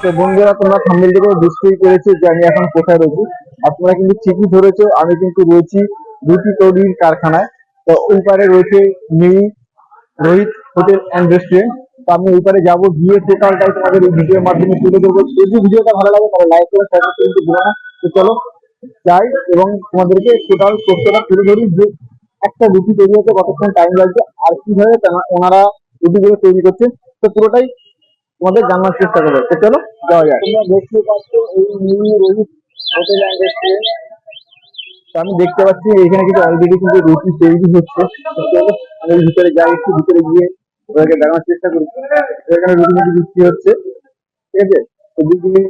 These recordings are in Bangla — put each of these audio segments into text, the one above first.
তো বন্ধুরা, তোমরা থাম্বনেল থেকে বুঝতেই পেরেছো যে আমি এখন কোথায় রয়েছি। আর তোমরা কিন্তু ঠিকই ধরেছো, আমি কিন্তু রয়েছি রুটি তৈরির কারখানায়। তো ওই পারে রয়েছে mini Rohit hotel and restaurant. তো আমি ওই পারে যাবো, গিয়ে টোটালটাই তোমাদের এই ভিডিওর মাধ্যমে তুলে ধরবো। যদি ভিডিওটা ভালো লাগে তাহলে লাইক করে শেয়ার করতে কিন্তু ভুলো না। তো চলো যাই এবং তোমাদেরকে টোটাল তথ্যটা তুলে ধরি যে একটা রুটি তৈরি হতে কতক্ষণ টাইম লাগছে আর কিভাবে ওনারা রুটিগুলো তৈরি করছে। তো পুরোটাই তোমাদের জানার চেষ্টা করবো। তো চলো যাওয়া যায়। তোমরা দেখতে পাচ্ছ এই mini Rohit hotel and restaurant. তো আমি দেখতে পাচ্ছি এখানে কিন্তু অলরেডি কিন্তু রুটি তৈরি হচ্ছে। তো চলো আমি ভিতরে যাই, একটু ভিতরে গিয়ে ওদেরকে দেখানোর চেষ্টা করি। তো এখানে রুটি কিন্তু বিক্রি হচ্ছে, ঠিক আছে। তো বিক্রি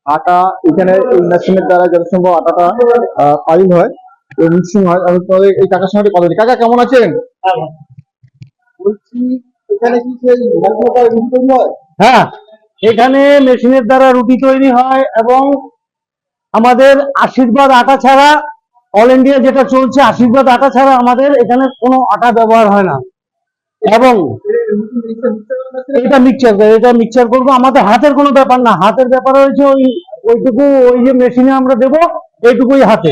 আটা এখানে এই মেশিনের দ্বারা যত সম্ভব আটাটা পাইল হয়, মিক্সিং হয়। আমি তোমাদের এই কাকার সঙ্গে কথা বলি। কাকা কেমন আছেন? বলছি এখানে কি সেই মেশিনের দ্বারা রুটি তৈরি হয়? হ্যাঁ, এখানে মেশিনের দ্বারা রুটি তৈরি হয় এবং আমাদের আশীর্বাদ আটা ছাড়া, অল ইন্ডিয়া যেটা চলছে আশীর্বাদ আটা ছাড়া আমাদের এখানে কোনো আটা ব্যবহার হয় না। এবং এটা মিক্সচার করবো, আমাদের হাতের কোনো ব্যাপার না। হাতের ব্যাপার হয়েছে ওইটুকু, ওই যে মেশিনে আমরা দেবো এইটুকুই হাতে।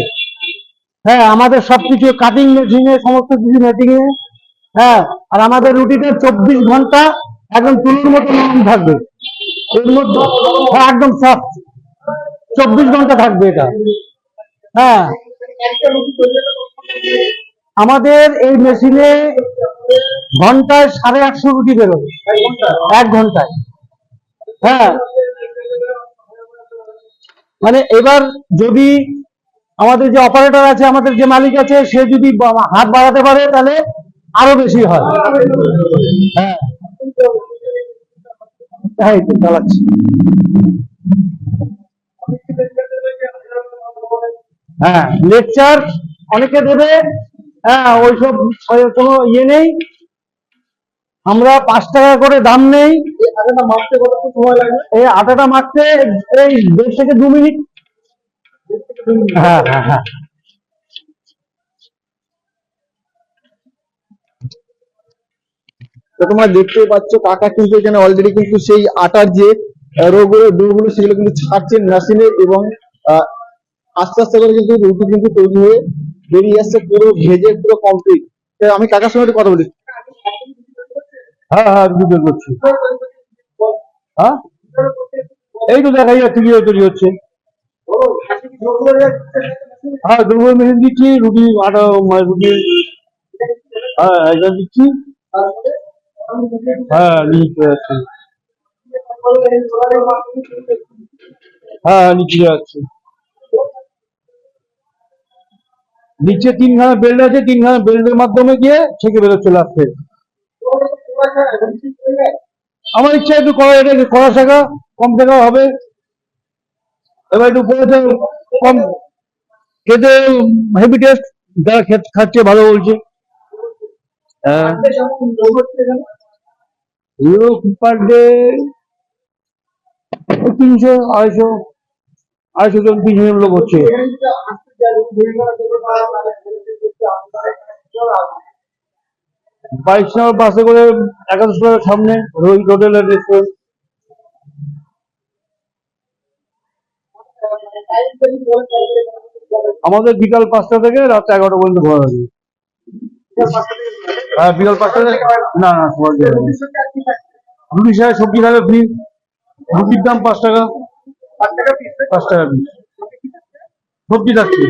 হ্যাঁ, আমাদের সবকিছু কাটিং মেশিনে, সমস্ত কিছু মেশিনে। হ্যাঁ, আর আমাদের রুটিটা 24 ঘন্টা একদম তুলোর মতো নরম থাকবে। এর মধ্যে হ্যাঁ, একদম সফট 24 ঘন্টা থাকবে এটা। হ্যাঁ, আমাদের এই মেশিনে ঘন্টায় 850 রুটি বেরোবে, 1 ঘন্টায়। হ্যাঁ, মানে এবার যদি আমাদের যে অপারেটর আছে, আমাদের যে মালিক আছে, সে যদি হাত বাড়াতে পারে তাহলে আরো বেশি হয়। হ্যাঁ, হ্যাঁ, একটু চালাচ্ছি। হ্যাঁ, লেকচার অনেকে দেবে। হ্যাঁ, ওইসব কোনো ইয়ে নেই। আমরা 5 টাকা করে দাম নেই। এই আটাটা মাপতে কত সময় লাগে? এই আটাটা মাখতে এই 1.5 থেকে 2 মিনিট। হ্যাঁ, হ্যাঁ, হ্যাঁ। তো তোমরা দেখতেই পাচ্ছ কাকা কিন্তু এখানে অলরেডি কিন্তু সেই আটার যে ডোগুলো সেগুলো কিন্তু ছাড়ছেন মেশিনে এবং আহ, আস্তে আস্তে করে কিন্তু রুটি কিন্তু তৈরি হয়ে বেরিয়ে আসছে, পুরো ভেজে পুরো কমপ্লিট। আমি কাকার সঙ্গে একটু কথা বলি। হ্যাঁ, হ্যাঁ, রুটি করছি। হ্যাঁ, এই তো দেখাই যাচ্ছে কি তৈরি হচ্ছে। হ্যাঁ, দুর্বল মেশিন দিচ্ছি, রুটি আটা রুটি। হ্যাঁ, এটা দিচ্ছি। হ্যাঁ, নিচে যাচ্ছে। হ্যাঁ, নিচে যাচ্ছে। নিচে 3খানা বেল্ট আছে, 3খানা বেল্টের মাধ্যমে গিয়ে ছেঁকে বেরোচ্ছে লাস্টে। আমার ইচ্ছা একটু করা, এটা করা শেখা, কম টাকা হবে। এবার একটু করেছে কম, খেতে হেভি টেস্ট, যারা খাচ্ছে ভালো বলছে। পার ডে 300, 250 জন, 300 জন লোক হচ্ছে। বাসে করে 1100 টাকার সামনে রোহিত হোটেল এর রেস্টুরেন্ট। আমাদের বিকাল 5টা থেকে রাত 11টা পর্যন্ত খোলা থাকে। হ্যাঁ, বিকাল 5টা থেকে। না না, রুটির সাথে সবজি থাকে ফ্রি। রুটির দাম 5 টাকা, 5 টাকা পিস। সবজি থাকছে।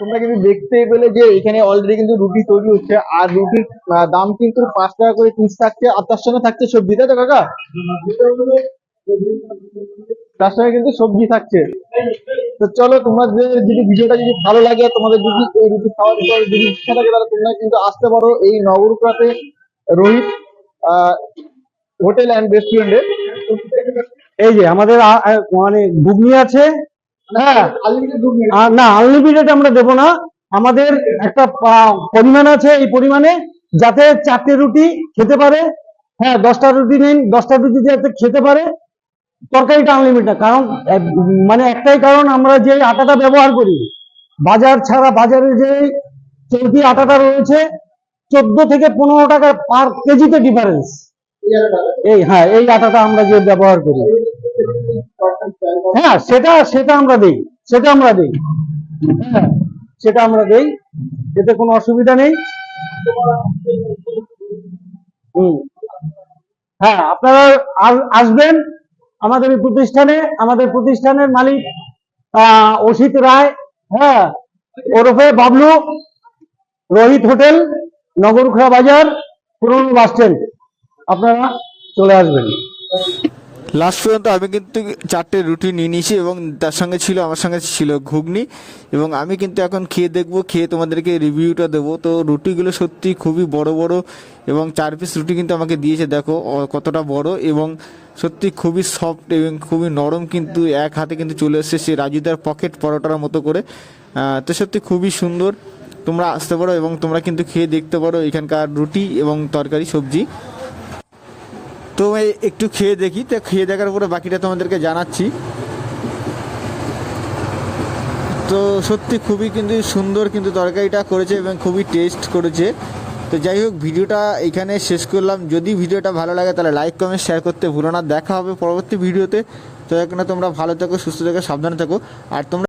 তোমরা কিন্তু দেখতেই পেলে যে এখানে অলরেডি কিন্তু রুটি তৈরি হচ্ছে আর রুটির দাম কিন্তু 5 টাকা করে পিস থাকছে আর তার সঙ্গে থাকছে সবজি, তাই তো কাকা? তার সঙ্গে কিন্তু সবজি থাকছে। তো চলো, তোমাদের যদি ভিডিওটা যদি ভালো লাগে, তোমাদের যদি এই রুটি খাওয়ার যদি ইচ্ছা থাকে, তাহলে তোমরা কিন্তু আসতে পারো এই নগরপাড়াতে রোহিত হোটেল অ্যান্ড রেস্টুরেন্টে। এই যে আমাদের মানে ঘুগনি আছে। হ্যাঁ, না, আনলিমিটেড আমরা দেবো না। আমাদের একটা পরিমাণ আছে, এই পরিমাণে যাতে 4টে রুটি খেতে পারে। হ্যাঁ, 10টা রুটি নেন, 10টা রুটি যাতে খেতে পারে। তরকারিটা আনলিমিটেড, কারণ মানে একটাই কারণ, আমরা যে আটাটা ব্যবহার করি বাজার ছাড়া, বাজারে যে চলতি আটাটা রয়েছে 14 থেকে 15 টাকা পার কেজিতে ডিফারেন্স। এই আটাটা আমরা যে ব্যবহার করি, হ্যাঁ সেটা আমরা দিই, হ্যাঁ সেটা আমরা দিই, এতে কোনো অসুবিধা নেই। হুম, হ্যাঁ আপনারা আসবেন আমাদের এই প্রতিষ্ঠানে। আমাদের প্রতিষ্ঠানের মালিক অসিত রায়, হ্যাঁ ওরফে বাবলু, রোহিত হোটেল, নগরখোলা বাজার, পুরনো বাস স্ট্যান্ড। আপনারা চলে আসবেন। লাস্ট পর্যন্ত আমি কিন্তু 4টে রুটি নিয়ে নিয়েছি এবং তার সঙ্গে ছিল, আমার সঙ্গে ছিল ঘুগনি, এবং আমি কিন্তু এখন খেয়ে দেখবো, খেয়ে তোমাদেরকে রিভিউটা দেবো। তো রুটিগুলো সত্যি খুবই বড় বড়, এবং 4 পিস রুটি কিন্তু আমাকে দিয়েছে, দেখো কতটা বড়, এবং সত্যি খুবই সফট এবং খুবই নরম, কিন্তু এক হাতে কিন্তু চলে এসেছে সে রাজুদার পকেট পরোটার মতো করে। তো সত্যি খুবই সুন্দর, তোমরা আসতে পারো এবং তোমরা কিন্তু খেয়ে দেখতে পারো এখানকার রুটি এবং তরকারি সবজি। তো একটু খেয়ে দেখি, তো খেয়ে দেখার পরে বাকিটা তোমাদেরকে জানাচ্ছি। তো সত্যি খুবই কিন্তু সুন্দর কিন্তু তরকারিটা করেছে এবং খুবই টেস্ট করেছে। তো যাই হোক, ভিডিওটা এখানে শেষ করলাম। যদি ভিডিওটা ভালো লাগে তাহলে লাইক কমেন্ট শেয়ার করতে ভুলো না। দেখা হবে পরবর্তী ভিডিওতে। তো এখানে তোমরা ভালো থেকো, সুস্থ থেকো, সাবধানে থেকো। আর তোমরা